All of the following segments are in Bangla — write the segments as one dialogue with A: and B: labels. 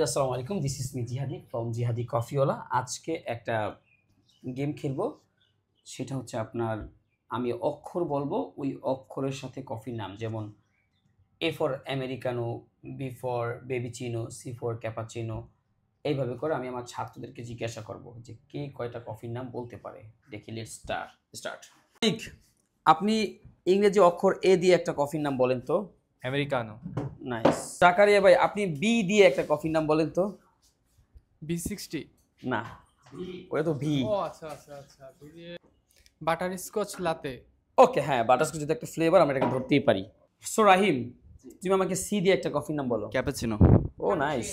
A: আসসালামু আলাইকুম, দিস ইজ মি জিহাদি ফ্রম জিহাদি কফিওয়ালা। আজকে একটা গেম খেলবো, সেটা হচ্ছে আপনার আমি অক্ষর বলবো, ওই অক্ষরের সাথে কফির নাম, যেমন A for Americano, B for babyccino, C for cappuccino. এইভাবে করে আমি আমার ছাত্রদেরকে জিজ্ঞাসা করব যে কে কয়টা কফির নাম বলতে পারে। দেখি, লেটস স্টার্ট। ঠিক, আপনি ইংরেজি অক্ষর এ দিয়ে একটা কফির নাম বলেন তো।
B: আমেরিকানো।
A: নাইস। জাকারিয়া ভাই, আপনি বি দিয়ে একটা কফির নাম বলেন তো।
B: B60।
A: না, ওটা তো ভি।
B: ও আচ্ছা আচ্ছা আচ্ছা, বাটার স্কচ লাতে।
A: ওকে, হ্যাঁ, বাটারস্কচ যদি একটা ফ্লেভার, আমরা এটাকে ধরতেই পারি। সো রাহিম, তুমি আমাকে সি দিয়ে একটা কফির নাম বলো।
C: ক্যাপাচিনো।
A: ও নাইস।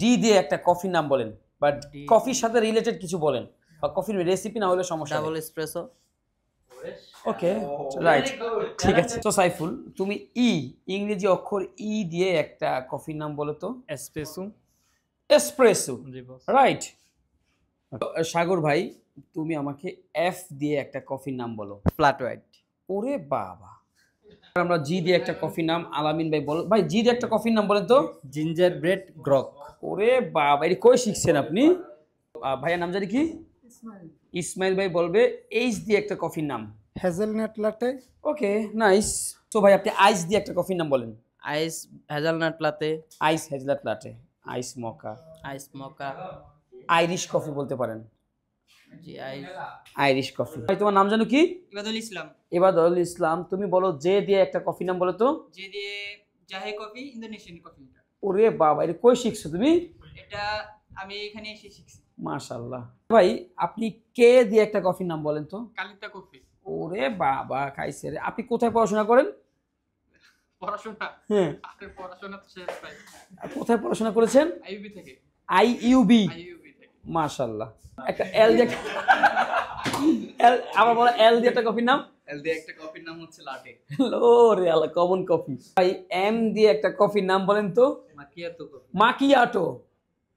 A: ডি দিয়ে একটা কফির নাম বলেন, বাট কফির সাথে রিলেটেড কিছু বলেন, বা কফির রেসিপি না হলে সমস্যা।
C: Double espresso.
A: ওকে, রাইট, ঠিক আছে। তো সাইফুল, তুমি ইংরেজি অক্ষর ই দিয়ে একটা কফির নাম বলো তো।
B: এসপ্রেসো।
A: এসপ্রেসো,
B: জি বস।
A: রাইট। সাগর ভাই, তুমি আমাকে এফ দিয়ে একটা কফির নাম বলো।
C: Flat white.
A: ওরে বাবা। আমরা জি দিয়ে একটা কফির নাম, আলামিন ভাই বল ভাই, জি দিয়ে একটা কফির নাম বলেন তো।
C: Ginger bread Grok.
A: ওরে বাবা, এটা কই শিখছেন আপনি? ভাইয়ার নাম জানি কি? ইসমাইল ভাই বলবে এইচ দিয়ে একটা কফির নাম।
D: হেজেলনাট লাটে।
A: ওকে, নাইস। তো ভাই, আপনি আইস দিয়ে একটা কফির নাম বলেন।
C: আইস হেজালনাট লাতে।
A: আইস হেজলাট লাটে, আইস মকা,
C: আইস মকা।
A: আইরিশ কফি বলতে পারেন।
C: জি আইস।
A: Irish coffee. ভাই, তোমার নাম জানো কি?
E: ইবাদুল ইসলাম।
A: ইবাদুল ইসলাম, তুমি বলো জে দিয়ে একটা কফির নাম বলো তো।
E: যে দিয়ে জাহে কফি, ইন্দোনেশিয়ান কফি।
A: ওরে বাবা, এটা কই শিখছো তুমি?
E: এটা আমি এখানে এসে শিখছি।
A: মাশাআল্লাহ। ভাই, আপনি কে দিয়ে একটা কফির নাম বলেন তো।
E: কালিতা কফি।
A: ওরে বাবা, খাইছে রে। আপনি কোথায় পড়াশোনা করেন?
E: পড়াশোনা?
A: হ্যাঁ,
E: আপনার পড়াশোনা তো শেষ ভাই।
A: কোথায় পড়াশোনা করেছেন?
E: আইইউবি থেকে।
A: আইইউবি,
E: আইইউবি থেকে।
A: মাশাআল্লাহ। একটা এল দিয়ে এল, আবার বলো এল দিয়ে একটা কফির নাম।
C: এল দিয়ে একটা কফির নাম হচ্ছে লাটে।
A: ওরে আল্লাহ, কমন কফি। ভাই, এম দিয়ে একটা কফির নাম বলেন তো।
C: মাকিয়াতো কফি।
A: মাকিয়াটো।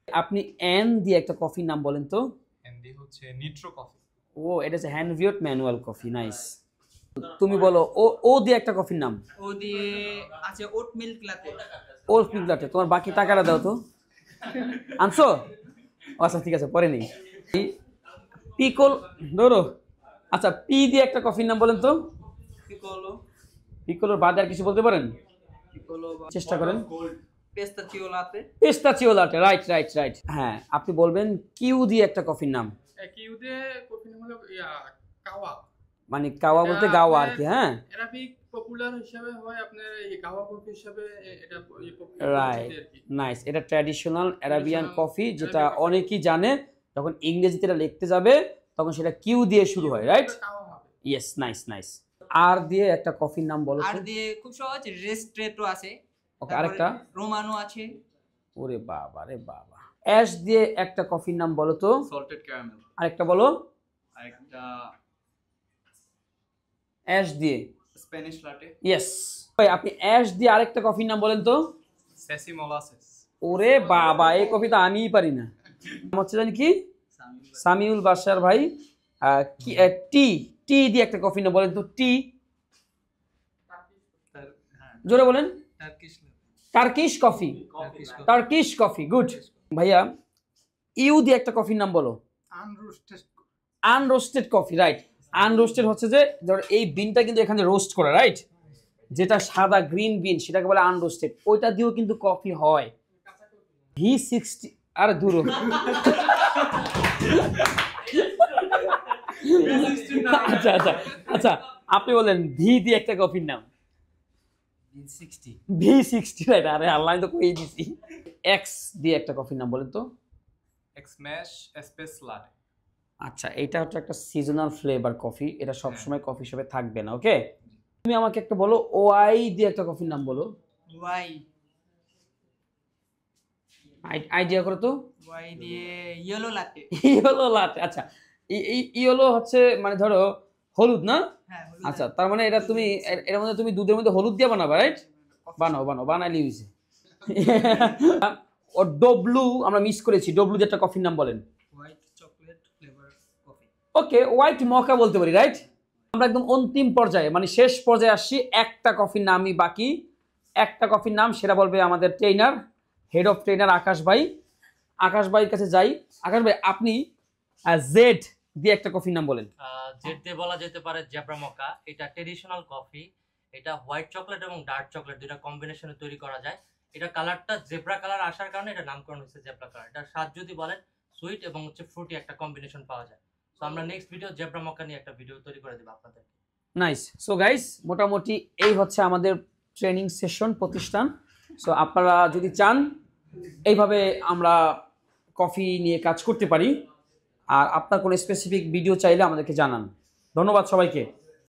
A: আপনি এন দিয়ে একটা কফির নাম বলেন তো।
B: এনডি হচ্ছে নিট্রো কফি।
A: ও, এটা হচ্ছে হ্যান্ড ভিওট ম্যানুয়াল কফি, নাইস। তুমি বলো ও দিয়ে একটা কফির নাম।
E: ও দিয়ে আছে ওট মিল্ক লাতে।
A: ওল পিগলাটে। তোমার বাকি টাকাটা দাও তো। আনছো? আচ্ছা, ঠিক আছে, পরে নেই। পিকল ধরো। আচ্ছা, পি দিয়ে একটা কফির নাম বলেন তো।
E: পিকোলো।
A: পিকলোর বাদে আর কিছু বলতে পারেন?
E: পিকোলো
A: চেষ্টা করেন।
E: পেস্তাচিও লাতে।
A: পেস্তাচিও লাটে, রাইট রাইট রাইট। হ্যাঁ, আপনি বলবেন কিউ দিয়ে একটা কফির নাম।
B: কিউতে কফি নাম হলো কাওয়া।
A: মানে কাওয়া বলতে গাওয়া আর কি। হ্যাঁ,
B: অ্যারাবিক পপুলার হিসাবে হয় আপনার এই কাওয়া কফি হিসাবে এটা
A: রাইট, নাইস। এটা ট্র্যাডিশনাল অ্যারাবিয়ান কফি, যেটা অনেকেই জানে। যখন ইংরেজিতে এটা লিখতে যাবে তখন সেটা কিউ দিয়ে শুরু হয়, রাইট?
B: কাওয়া হবে।
A: Yes, nice nice. আর দিয়ে একটা কফির নাম বলো
E: আর
A: তো।
E: দিয়ে খুব সহজ রেস্ট্রেটো আছে।
A: ওকে, আরেকটা।
E: রোমানো আছে।
A: ওরে বাবা রে বাবা। অ্যাশ দিয়ে একটা কফির নাম বলো তো।
C: Salted caramel.
A: আরেকটা বলো।
C: আরেকটা
A: অ্যাশ দিয়ে।
C: স্প্যানিশ লাটে।
A: ইয়েস। ভাই, আপনি অ্যাশ দিয়ে আরেকটা কফির নাম বলেন তো।
B: সেসি মোলাসেস।
A: ওরে বাবা, এই কফি তো আমিই পারি না। নাম হচ্ছে জানি কি? সামিউল বাশার ভাই। টি টি দিয়ে একটা কফি নাম বলেন তো। টি, জোরে বলেন। Turkish coffee. Turkish coffee, good. ভাইয়া, ইউ দিয়ে একটা কফির নাম বলো।
B: আনরোস্টেড।
A: আনরোস্টেড কফি, রাইট। আনরোস্টেড হচ্ছে যে ধর এই বিনটা কিন্তু এখানে রোস্ট করা, রাইট? যেটা সাদা গ্রিন বিন, সেটাকে বলে আনরোস্টেড। ওইটা দিয়েও কিন্তু কফি হয়। V60, আরে দূর। আচ্ছা আচ্ছা আচ্ছা, আপনি বলেন ভি দিয়ে একটা কফির নাম। V60, right. আরে আল্লাহ, আমি তো কই দিছি। এক্স দিয়ে একটা কফির নাম বলেন তো।
B: এক্সম্যাশ এসপ্রেস লাটে।
A: আচ্ছা, এটা হচ্ছে একটা সিজনাল ফ্লেভার কফি, এটা সবসময় কফি হিসেবে থাকবে না। ওকে, তুমি আমাকে একটা বলো ওআই দিয়ে একটা কফির নাম বলো।
E: ওয়াই।
A: আইডিয়া করো তো।
E: ওয়াই দিয়ে ইয়েলো লাতে।
A: ইয়েলো লাটে। আচ্ছা, ইয়েলো হচ্ছে মানে ধরো হলুদ না?
E: হ্যাঁ, হলুদ।
A: আচ্ছা, তার মানে এটা তুমি এর মধ্যে তুমি দুধের মধ্যে হলুদ দিয়ে বানাবা, রাইট? বানাও বানাও, বানাইলে হইছে। ও ডব্লু, আমরা মিস করেছি। ডব্লু দিয়ে একটা কফির নাম বলেন।
E: White chocolate flavour coffee.
A: Okay, white mocha বলতে পারি, রাইট? আমরা একদম অন্তিম পর্যায়ে, মানে শেষ পর্যায়ে আসছি। একটা কফির নামই বাকি। একটা কফির নাম, সেটা বলবে আমাদের ট্রেনার। হেড অফ ট্রেনার আকাশ ভাই। আকাশ ভাইয়ের কাছে যাই। আকাশ ভাই, আপনি জেড দিয়ে একটা কফির নাম বলেন।
D: জেড দিয়ে বলা যেতে পারে জেব্রা মকা। এটা ট্রেডিশনাল কফি। এটা হোয়াইট চকলেট এবং ডার্ক চকলেট দুইটা কম্বিনেশনে তৈরি করা যায়। এটা কালারটা জেব্রা কালার আসার কারণে এটা নামকরণ হয়েছে জেব্রা কালার। এটা স্বাদ যদি বলেন সুইট এবং হচ্ছে ফ্রুটি একটা কম্বিনেশন পাওয়া যায়। তো আমরা নেক্সট ভিডিও জেব্রা মকা নিয়ে একটা ভিডিও তৈরি করে দেব আপনাদের।
A: নাইস। সো গাইস, মোটামুটি এই হচ্ছে আমাদের ট্রেনিং সেশন প্রতিষ্ঠান। সো আপনারা যদি চান এইভাবে আমরা কফি নিয়ে কাজ করতে পারি, আর আপনার কোনো স্পেসিফিক ভিডিও চাইলে আমাদেরকে জানান। ধন্যবাদ সবাইকে।